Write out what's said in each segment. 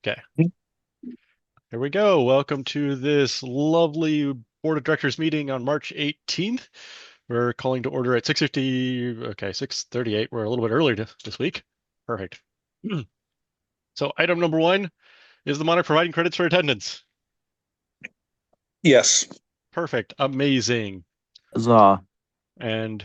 Okay, here we go. Welcome to this lovely Board of Directors meeting on March 18th. We're calling to order at 6:50. Okay, 6:38. We're a little bit early this week. Perfect. So item number one is the Monarch providing credits for attendance. Yes. Perfect. Amazing. Huzzah. And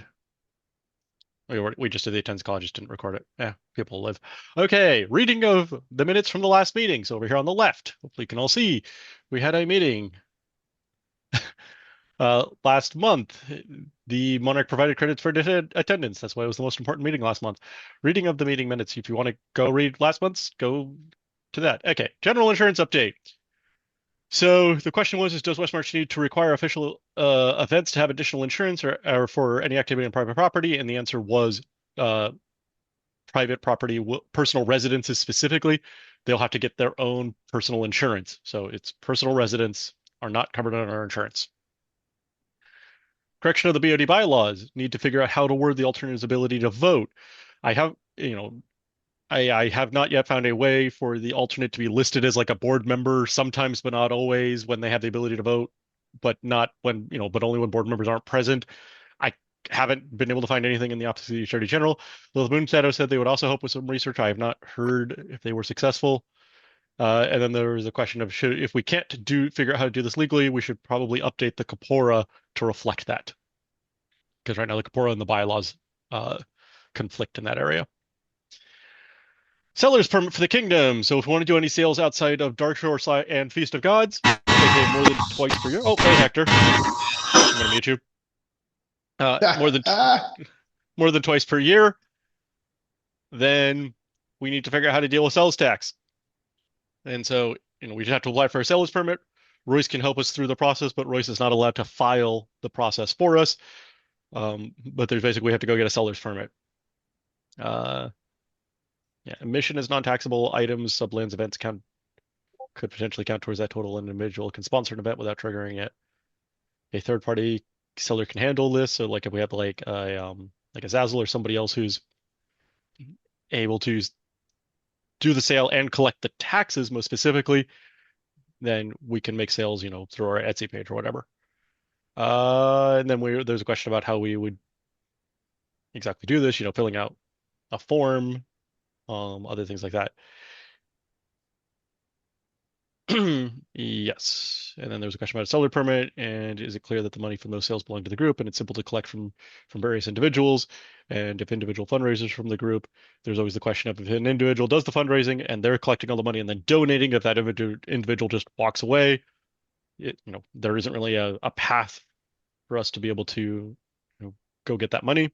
we just did the attendance call. I just didn't record it. Yeah, people live. Okay, reading of the minutes from the last meeting. So over here on the left, hopefully you can all see, we had a meeting last month. The Monarch provided credits for attendance. That's why it was the most important meeting last month. Reading of the meeting minutes. If you want to go read last month's, go to that. Okay, general insurance update. So the question was, does West March need to require official events to have additional insurance or for any activity on private property? And the answer was uh, private property, personal residences specifically, they'll have to get their own personal insurance. So it's personal residents are not covered under our insurance. Correction of the BOD bylaws, need to figure out how to word the alternate's ability to vote. I have, I have not yet found a way for the alternate to be listed as like a board member sometimes, but not always when they have the ability to vote, but not when, but only when board members aren't present. I haven't been able to find anything in the Office of the Attorney General. Lilith Moonshadow said they would also help with some research. I have not heard if they were successful. And then there was a question of if we can't figure out how to do this legally, we should probably update the Corpora to reflect that. Because right now the Corpora and the bylaws conflict in that area. Seller's permit for the kingdom. So if we want to do any sales outside of Darkshore and Feast of Gods, aka more than twice per year. Oh, hey Hector, I'm gonna mute you. More than more than twice per year, then we need to figure out how to deal with sales tax. And so, we just have to apply for a seller's permit. Royce can help us through the process, but Royce is not allowed to file the process for us. But there's basically we have to go get a seller's permit. Yeah, emission is non-taxable items, sublands events could potentially count towards that total. An individual can sponsor an event without triggering it. A third party seller can handle this. So like if we have like a Zazzle or somebody else who's able to do the sale and collect the taxes most specifically, then we can make sales, through our Etsy page or whatever. And then there's a question about how we would exactly do this, filling out a form, other things like that. Yes. And then there's a question about a seller permit, and is it clear that the money from those sales belong to the group and it's simple to collect from various individuals? And if individual fundraisers from the group, there's always the question of if an individual does the fundraising and they're collecting all the money and then donating, if that individual just walks away, there isn't really a path for us to be able to go get that money.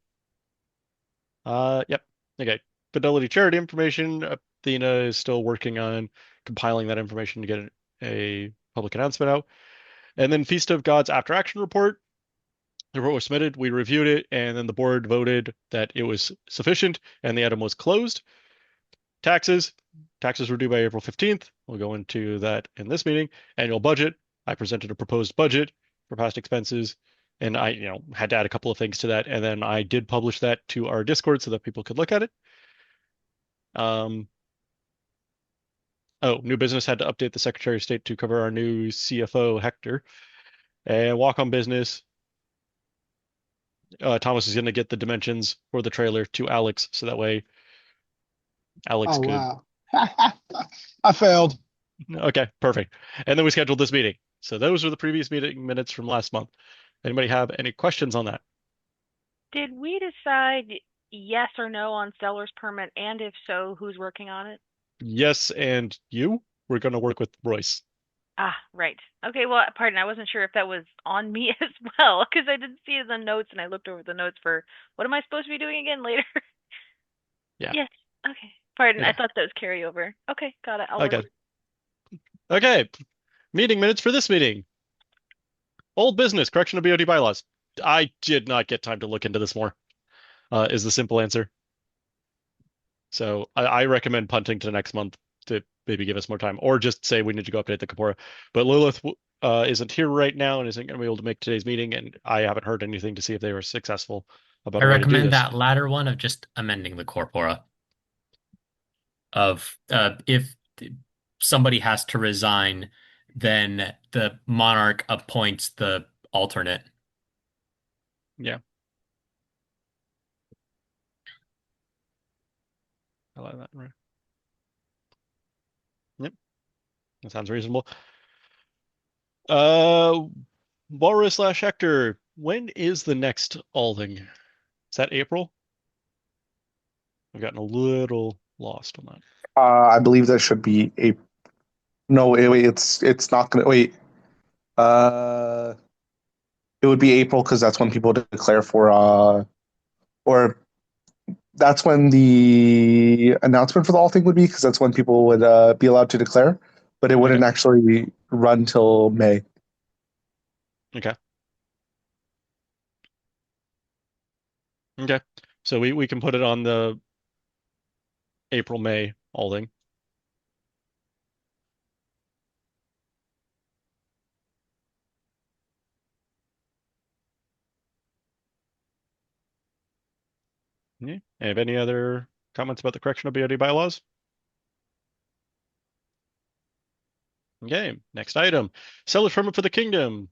Yep. Okay. Fidelity charity information. Athena is still working on compiling that information to get a public announcement out. And then Feast of Gods after action report. The report was submitted, we reviewed it, and then the board voted that it was sufficient and the item was closed. Taxes. Taxes were due by April 15th. We'll go into that in this meeting. Annual budget. I presented a proposed budget for past expenses, and I, had to add a couple of things to that. And then I did publish that to our Discord so that people could look at it. Oh, new business had to update the Secretary of State to cover our new CFO, Hector. And walk on business. Thomas is going to get the dimensions for the trailer to Alex, so that way Alex Oh, could. wow. I failed. Okay, perfect. And then we scheduled this meeting. So those are the previous meeting minutes from last month. Anybody have any questions on that? Did we decide yes or no on seller's permit? And if so, who's working on it? Yes, and you? We're going to work with Royce. Ah, right. Okay, well, pardon, I wasn't sure if that was on me as well, because I didn't see it in the notes, and I looked over the notes for what am I supposed to be doing again later? Yeah. Yes. Okay. Pardon, I Yeah. thought that was carryover. Okay, got it. I'll Okay. work. Okay. Meeting minutes for this meeting. Old business, correction of BOD bylaws. I did not get time to look into this more, is the simple answer. So I recommend punting to next month to maybe give us more time, or just say we need to go update the Kapora. But Lilith isn't here right now and isn't going to be able to make today's meeting, and I haven't heard anything to see if they were successful about I a way to do recommend this. that latter one of just amending the corpora of if somebody has to resign, then the monarch appoints the alternate. Yeah, I like that. Right. Yep, that sounds reasonable. Uh, Walrus slash Hector, when is the next Alding? Is that April? I've gotten a little lost on that. I believe that should be a no. Wait, it's not gonna wait. Uh, it would be April because that's when people declare for or that's when the announcement for the all thing would be because that's when people would be allowed to declare, but it Okay. wouldn't actually run till May. Okay. Okay. So we can put it on the April, May Alding. Yeah. Have any other comments about the correction of BOD bylaws? Okay, next item. Seller's permit for the kingdom.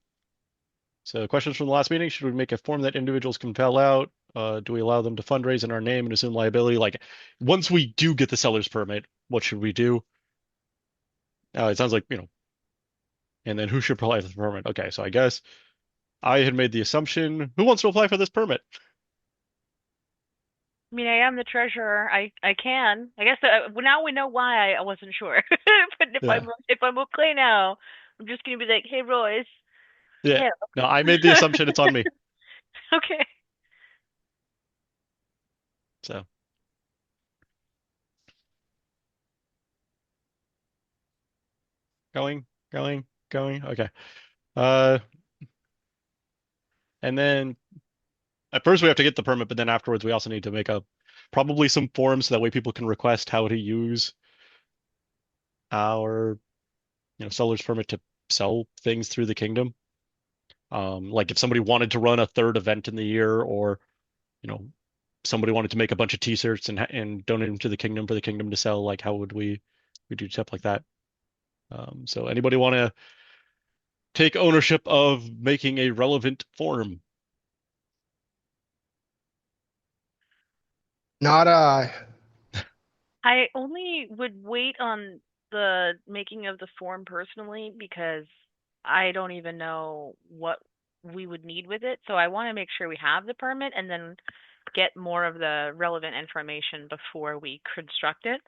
So questions from the last meeting, should we make a form that individuals can fill out? Do we allow them to fundraise in our name and assume liability? Like, once we do get the seller's permit, what should we do? It sounds like, and then who should apply for the permit? Okay, so I guess I had made the assumption, who wants to apply for this permit? I mean, I am the treasurer. I can. I guess now we know why I wasn't sure. But Yeah. if I'm okay now, I'm just gonna be like, hey Royce, Yeah. hey. No, I made the assumption it's on me. Okay. So going, going. Okay. Uh, and then at first we have to get the permit, but then afterwards we also need to make probably some forms so that way people can request how to use our, seller's permit to sell things through the kingdom. Like if somebody wanted to run a third event in the year, or you know, somebody wanted to make a bunch of t-shirts and donate them to the kingdom for the kingdom to sell, like how would we do stuff like that? So anybody want to take ownership of making a relevant form? Not I only would wait on the making of the form personally because I don't even know what we would need with it. So I want to make sure we have the permit and then get more of the relevant information before we construct it.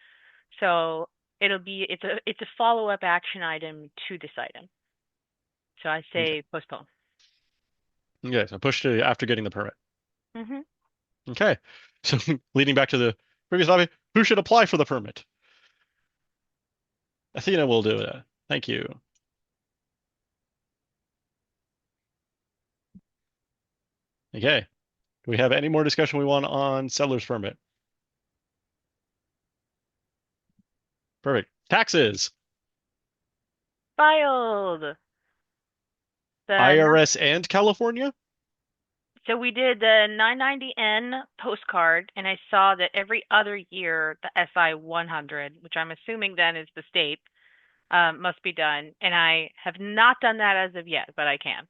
So it's a follow-up action item to this item. So I Okay. say postpone. Okay, so push to after getting the permit. Hmm. Okay. So leading back to the previous topic, who should apply for the permit? Athena will do it. Thank you. Okay. Do we have any more discussion we want on seller's permit? Perfect. Taxes, Filed. The IRS and California? So we did the 990N postcard, and I saw that every other year the SI 100, which I'm assuming then is the state, must be done. And I have not done that as of yet, but I can.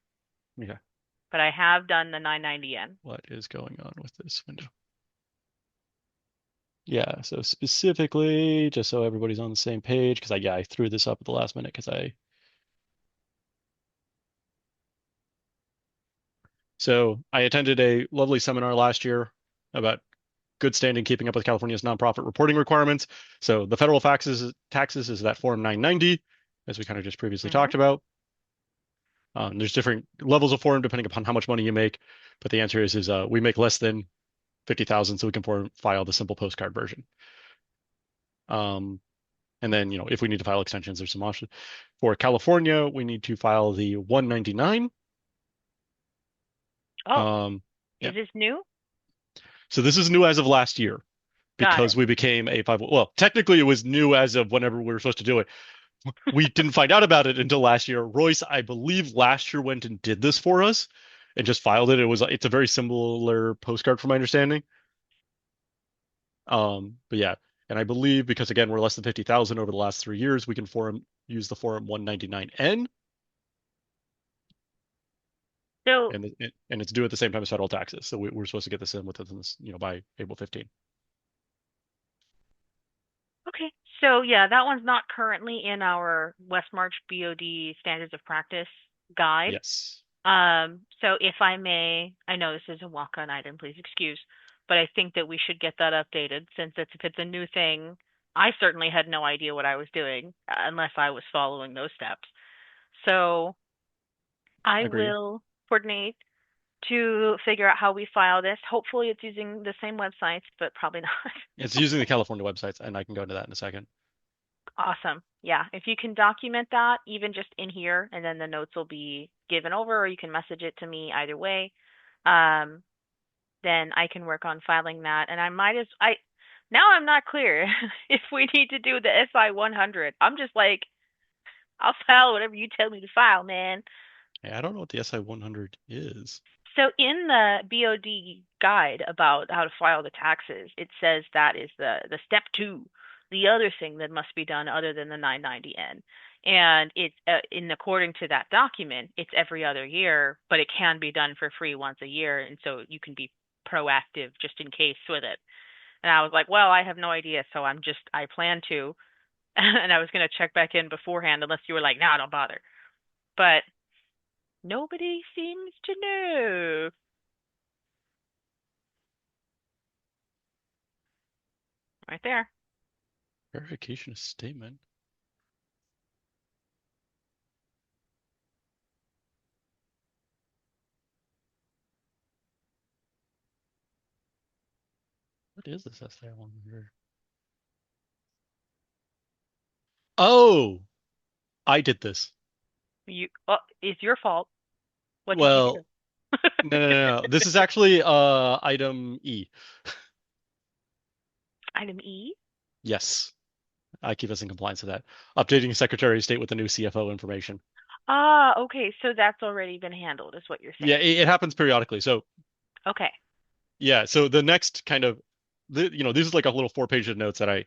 Okay. But I have done the 990N. What is going on with this window? Yeah, so specifically, just so everybody's on the same page, because I threw this up at the last minute So I attended a lovely seminar last year about good standing keeping up with California's nonprofit reporting requirements. So the federal taxes is that Form 990, as we kind of just previously talked about. There's different levels of form depending upon how much money you make, but the answer is we make less than 50,000, so we can file the simple postcard version. And then, if we need to file extensions, there's some options. For California, we need to file the 199. Oh, Yeah. is this new? So this is new as of last year Got because it. we became a 5. Well, technically it was new as of whenever we were supposed to do it. We didn't find out about it until last year. Royce, I believe last year went and did this for us and just filed it. It's a very similar postcard from my understanding. But yeah. And I believe because again, we're less than 50,000 over the last 3 years, we can use the form 199N. So And it's due at the same time as federal taxes. So we're supposed to get this in within this, by April 15. okay, so yeah, that one's not currently in our West March BOD standards of practice guide. Yes. So if I may, I know this is a walk-on item, please excuse, but I think that we should get that updated since if it's a new thing, I certainly had no idea what I was doing unless I was following those steps. So I Agreed. will coordinate to figure out how we file this. Hopefully it's using the same websites, but probably not. It's using the California websites, and I can go into that in a second. Awesome. Yeah, if you can document that, even just in here, and then the notes will be given over, or you can message it to me either way. Then I can work on filing that. And now I'm not clear if we need to do the SI 100. I'm just like, I'll file whatever you tell me to file, man. Hey, I don't know what the SI 100 is. So in the BOD guide about how to file the taxes, it says that is the step 2, the other thing that must be done other than the 990N. And it's according to that document, it's every other year, but it can be done for free once a year, and so you can be proactive just in case with it. And I was like, well, I have no idea, so I plan to, and I was gonna check back in beforehand unless you were like, nah, don't bother. But nobody seems to know. Right there. Verification of statement. What is this SI 100? Oh, I did this. It's your fault. What did you Well, do? no. This is actually item E. Item E? Yes. I keep us in compliance with that. Updating Secretary of State with the new CFO information. Ah, okay. So that's already been handled, is what you're saying. Yeah, it happens periodically. So Okay. yeah, so the next kind of this is like a little 4-page of notes that I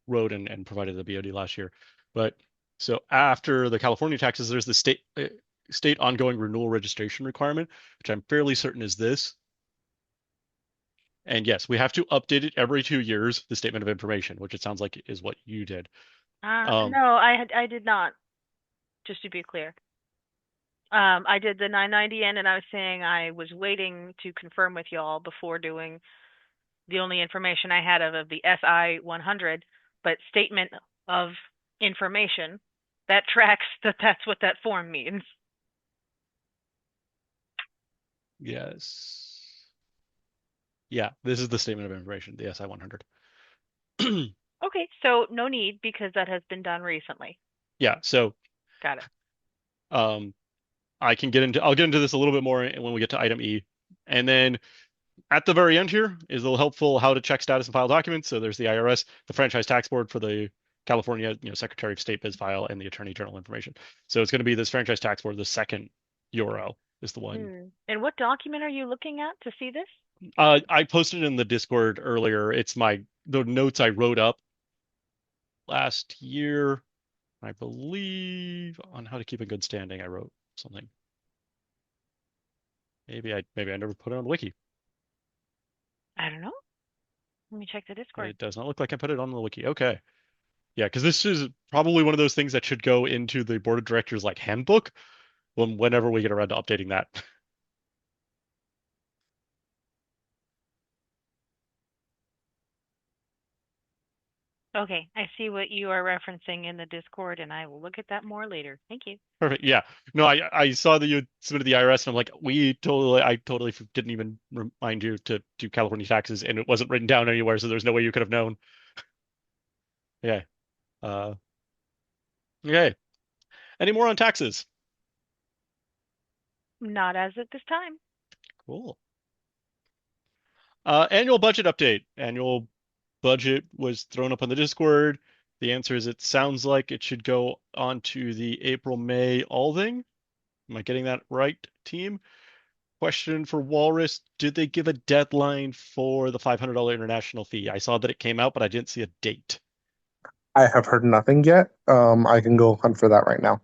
wrote and provided the BOD last year. But so after the California taxes, there's the state ongoing renewal registration requirement, which I'm fairly certain is this. And yes, we have to update it every 2 years, the statement of information, which it sounds like is what you did. No, I did not. Just to be clear. I did the 990N, and I was saying I was waiting to confirm with y'all before doing the only information I had of the SI 100, but statement of information that tracks that's what that form means. Yes. Yeah, this is the statement of information, the SI 100. Okay, so no need because that has been done recently. Yeah, so Got it. I'll get into this a little bit more when we get to item E. And then at the very end here is a little helpful how to check status and file documents. So there's the IRS, the Franchise Tax Board for the California, Secretary of State biz file, and the Attorney General information. So it's going to be this Franchise Tax Board, the second URL is the one. And what document are you looking at to see this? I posted in the Discord earlier. It's the notes I wrote up last year, I believe, on how to keep in good standing. I wrote something. Maybe I never put it on the wiki. I don't know. Let me check the Discord. It does not look like I put it on the wiki. Okay. Yeah, because this is probably one of those things that should go into the board of directors like handbook whenever we get around to updating that. Okay, I see what you are referencing in the Discord, and I will look at that more later. Thank you. Perfect. Yeah. No, I saw that you submitted the IRS, and I'm like, I totally didn't even remind you to do California taxes, and it wasn't written down anywhere, so there's no way you could have known. Yeah. Okay. Any more on taxes? Not as at this time. Cool. Annual budget update. Annual budget was thrown up on the Discord. The answer is it sounds like it should go on to the April-May Althing. Am I getting that right, team? Question for Walrus: did they give a deadline for the $500 international fee? I saw that it came out, but I didn't see a date. I have heard nothing yet. I can go hunt for that right now.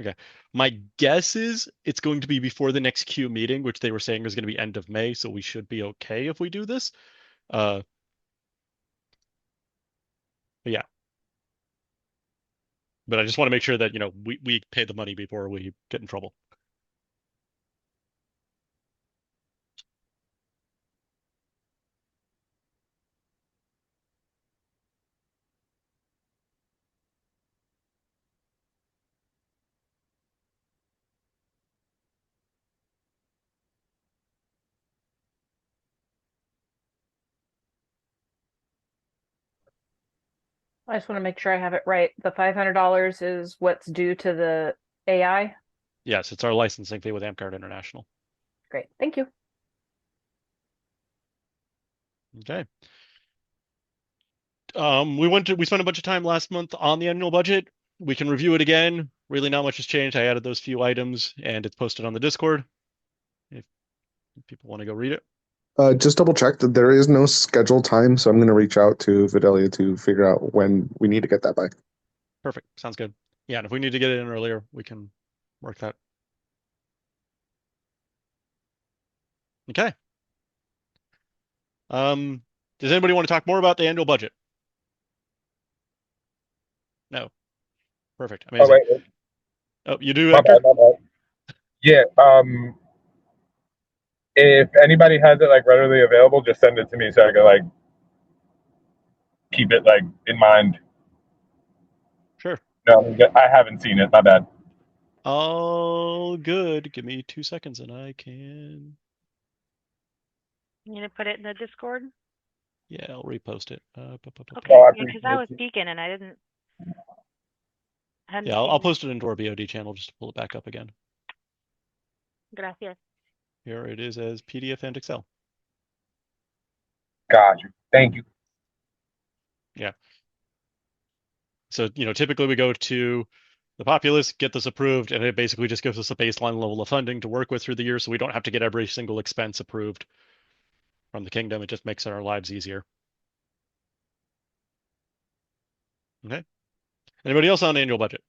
Okay. My guess is it's going to be before the next Q meeting, which they were saying was going to be end of May, so we should be okay if we do this. But yeah. But I just want to make sure that, we pay the money before we get in trouble. I just want to make sure I have it right. The $500 is what's due to the AI? Yes, it's our licensing fee with Amcard International. Great. Thank you. Okay. We spent a bunch of time last month on the annual budget. We can review it again. Really not much has changed. I added those few items and it's posted on the Discord if people want to go read it. Just double check that there is no scheduled time, so I'm going to reach out to Vidalia to figure out when we need to get that by. Perfect. Sounds good. Yeah, and if we need to get it in earlier, we can work that. Okay. Does anybody want to talk more about the annual budget? No. Perfect. Oh, Amazing. wait. Oh, you do, My Hector? bad, my bad. Yeah. If anybody has it like readily available, just send it to me so I can like keep it like in mind. Sure. No, I haven't seen it. My bad. All good. Give me 2 seconds and I can. You gonna put it in the Discord? Yeah, I'll repost it. Okay, Oh, I yeah, because appreciate I was it. speaking and I hadn't Yeah, I'll seen post it into our BOD channel just to pull it back up again. Gracias. Here it is as PDF and Excel. Got you. Thank you. Yeah. So, typically we go to the populace, get this approved, and it basically just gives us a baseline level of funding to work with through the year, so we don't have to get every single expense approved from the kingdom. It just makes our lives easier. Okay. Anybody else on annual budget?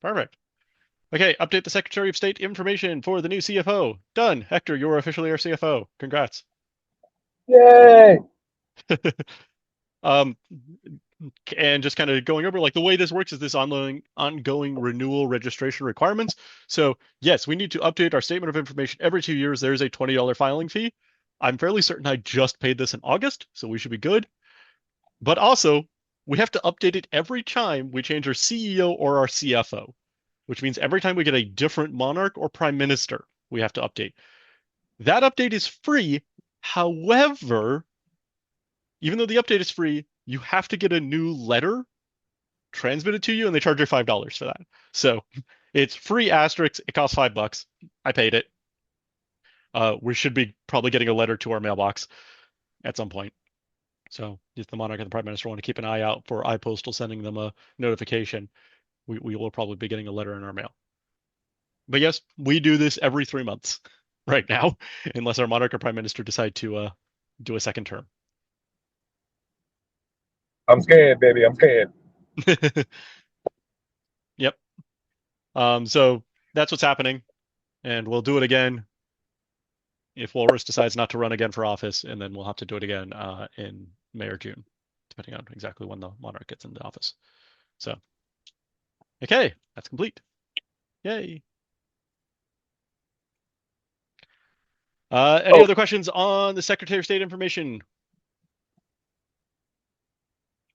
Perfect. Okay, update the Secretary of State information for the new CFO. Done. Hector, you're officially our CFO. Congrats. Yay! And just kind of going over, like, the way this works is this ongoing renewal registration requirements. So yes, we need to update our statement of information every 2 years. There's a $20 filing fee. I'm fairly certain I just paid this in August, so we should be good. But also, we have to update it every time we change our CEO or our CFO, which means every time we get a different monarch or prime minister, we have to update. That update is free. However, even though the update is free, you have to get a new letter transmitted to you, and they charge you $5 for that. So it's free asterisk. It costs $5. I paid it. We should be probably getting a letter to our mailbox at some point. So if the monarch and the prime minister want to keep an eye out for iPostal sending them a notification, we will probably be getting a letter in our mail. But yes, we do this every 3 months right now, unless our monarch or prime minister decide to do a second term. I'm scared, baby. I'm scared. Yep. So that's what's happening, and we'll do it again if Walrus decides not to run again for office, and then we'll have to do it again in May or June, depending on exactly when the monarch gets into office. So, okay, that's complete. Yay. Any other questions on the Secretary of State information?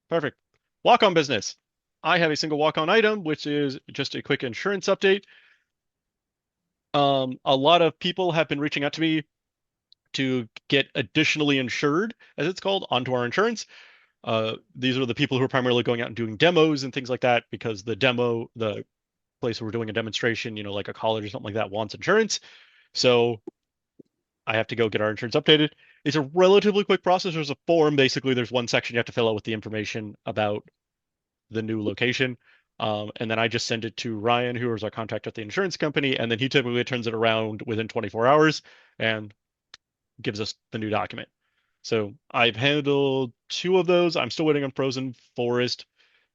Perfect. Walk-on business. I have a single walk-on item, which is just a quick insurance update. A lot of people have been reaching out to me to get additionally insured, as it's called, onto our insurance. These are the people who are primarily going out and doing demos and things like that, because the place where we're doing a demonstration, like a college or something like that, wants insurance. So I have to go get our insurance updated. It's a relatively quick process. There's a form. Basically, there's one section you have to fill out with the information about the new location. And then I just send it to Ryan, who is our contact at the insurance company, and then he typically turns it around within 24 hours and gives us the new document. So I've handled 2 of those. I'm still waiting on Frozen Forest.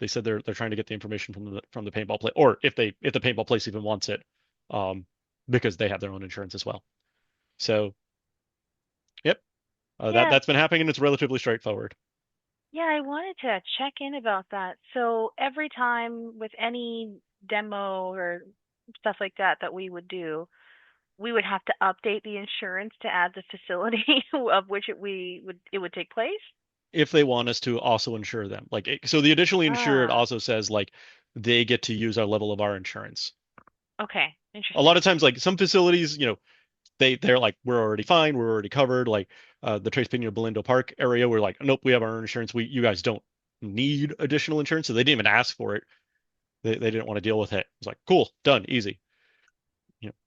They said they're trying to get the information from the paintball place, or if the paintball place even wants it, because they have their own insurance as well. So, yep, Yeah. that's been happening, and it's relatively straightforward. Yeah, I wanted to check in about that. So every time with any demo or stuff like that that we would do, we would have to update the insurance to add the facility of which it would take place. If they want us to also insure them, so the additionally insured Ah, also says like they get to use our level of our insurance. okay, A interesting. lot of times, like some facilities, they're like, we're already fine, we're already covered. Like the Tres Pino Belindo Park area, we're like, nope, we have our own insurance. You guys don't need additional insurance, so they didn't even ask for it. They didn't want to deal with it. It's like, cool, done, easy.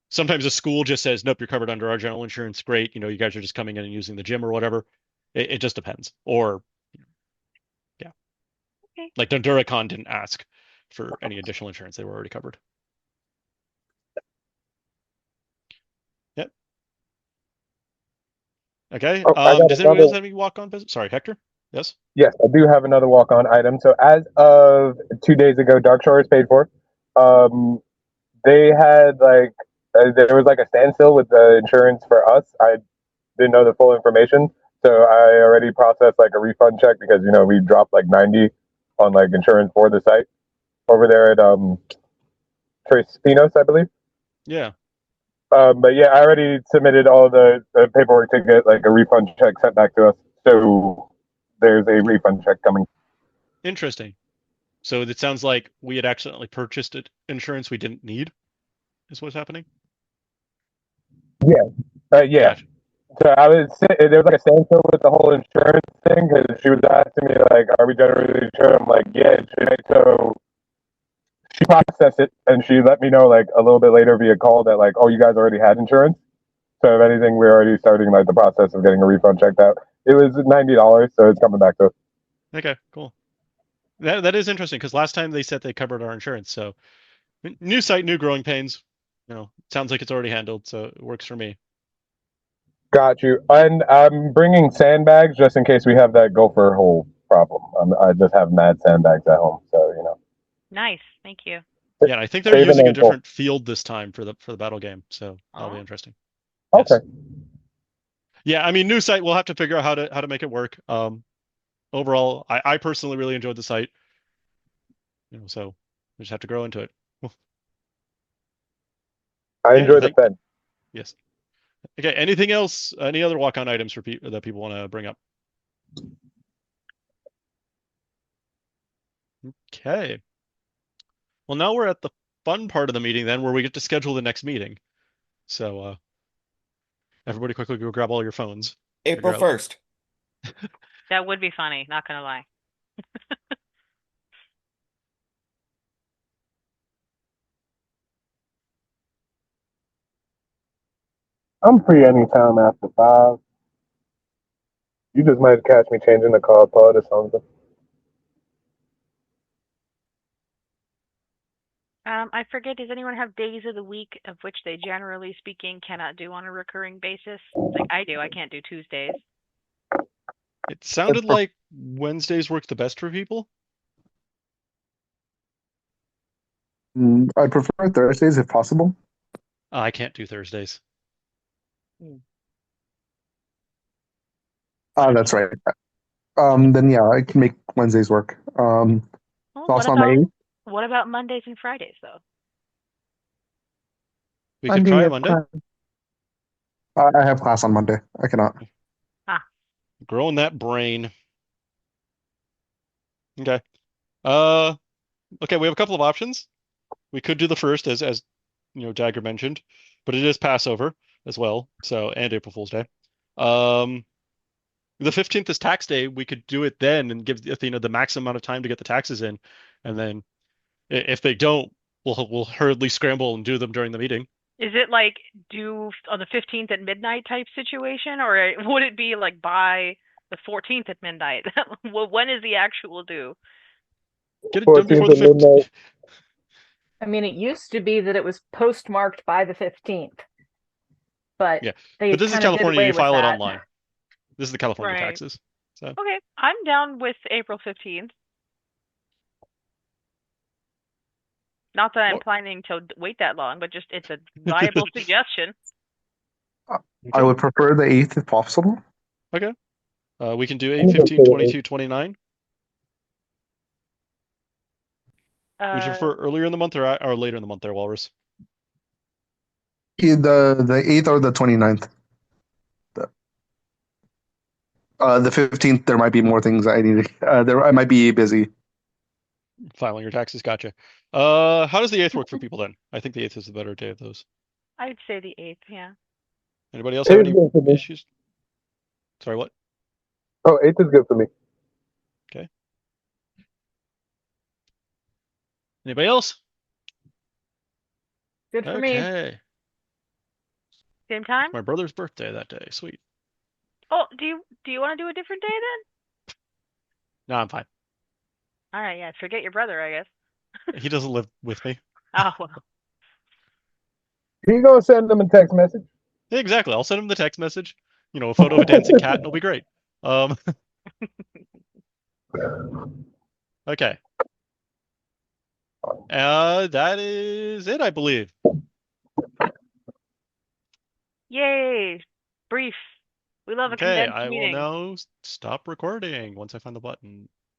Sometimes a school just says, nope, you're covered under our general insurance. Great, you guys are just coming in and using the gym or whatever. It just depends. Or yeah, Okay. like Duracon didn't ask for any additional insurance; they were already covered. Yep. Okay. Oh, I got Does anyone another. else have any walk-on business? Sorry, Hector. Yes. Yes, I do have another walk-on item. So as of 2 days ago, Dark Shore is paid for. Um, they had like there was like a standstill with the insurance for us. I didn't know the full information, so I already processed like a refund check because we dropped like 90 on like insurance for the site over there at Tres Pinos, I believe. Yeah. But yeah, I already submitted all the paperwork to get like a refund check sent back to us. So there's a refund check coming. Interesting. So it sounds like we had accidentally purchased insurance we didn't need, is what's happening? Yeah. Gotcha. So there was like a standstill with the whole insurance thing because she was asking me like, "Are we generally insured?" I'm like, "Yeah." So she processed it and she let me know like a little bit later via call that like, "Oh, you guys already had insurance." So if anything, we're already starting like the process of getting a refund checked out. It was $90, so it's coming back to us. Okay, cool. That is interesting because last time they said they covered our insurance. So new site, new growing pains. Sounds like it's already handled, so it works for me. Got you. And I'm bringing sandbags just in case we have that gopher hole problem. I just have mad sandbags at home, so. Nice, thank you. Yeah, and I think they're Save an using a ankle. different field this time for the battle game, so that'll be Oh. interesting. Okay. Yes. Yeah, I mean, new site. We'll have to figure out how to make it work. Overall, I personally really enjoyed the site. So we just have to grow into it. I Yeah, enjoy the fence. Yes. Okay. Anything else? Any other walk-on items for that people want to bring up? Okay. Well, now we're at the fun part of the meeting then, where we get to schedule the next meeting. So, everybody quickly go grab all your phones. April Figure out- 1st. That would be funny, not gonna lie. I'm free anytime after 5. You just might catch me changing the car part or something. I forget, does anyone have days of the week of which they generally speaking cannot do on a recurring basis? Like I do, I can't do Tuesdays. It sounded like Wednesdays work the best for people. I prefer Thursdays if possible. I can't do Thursdays. That's right. Then yeah, I can make Wednesdays work. Well, Thoughts on the 8th? what about Mondays and Fridays though? We could try Monday. I have class on Monday. I cannot. Growing that brain. Okay. Okay, we have a couple of options. We could do the first as Jagger mentioned, but it is Passover as well, so and April Fool's Day. The 15th is tax day. We could do it then and give Athena the maximum amount of time to get the taxes in, and then if they don't, we'll hurriedly scramble and do them during the meeting. Is it like due on the 15th at midnight type situation, or would it be like by the 14th at midnight? When is the actual due? Get it done before the 15th. I mean, it used to be that it was postmarked by the 15th, but Yeah, they but this is kind of did California. away You with file it that. online. This is the California Right. taxes. So Okay, I'm down with April 15th. Not that I'm Or- planning to wait that long, but just it's a viable suggestion. I would prefer the 8th if possible. Okay. We can do I'm 8, gonna go 15, for the 22, 29. Would you Uh, prefer earlier in the month or later in the month there, Walrus? The 8th or the 29th. The 15th, there might be more things I need. There, I might be busy. Filing your taxes, gotcha. How does the 8th work for people then? I think the 8th is the better day of those. I'd say the 8th, yeah. Anybody else have 8th any is good for me. issues? Sorry, what? Oh, 8th is good for me. Anybody else? Good for me. Okay. Same time? My brother's birthday that day. Sweet. Oh, do you want to do a different day then? No, I'm fine. All right, yeah. Forget your brother, I guess. He doesn't live with me. Oh well. You gonna send them a text message? Yeah, exactly. I'll send him the text message. You know, a photo of a dancing cat, and it'll be great. Okay. That is it, I believe. Yay! Brief. We love a Okay, condensed I will meeting. now stop recording once I find the button.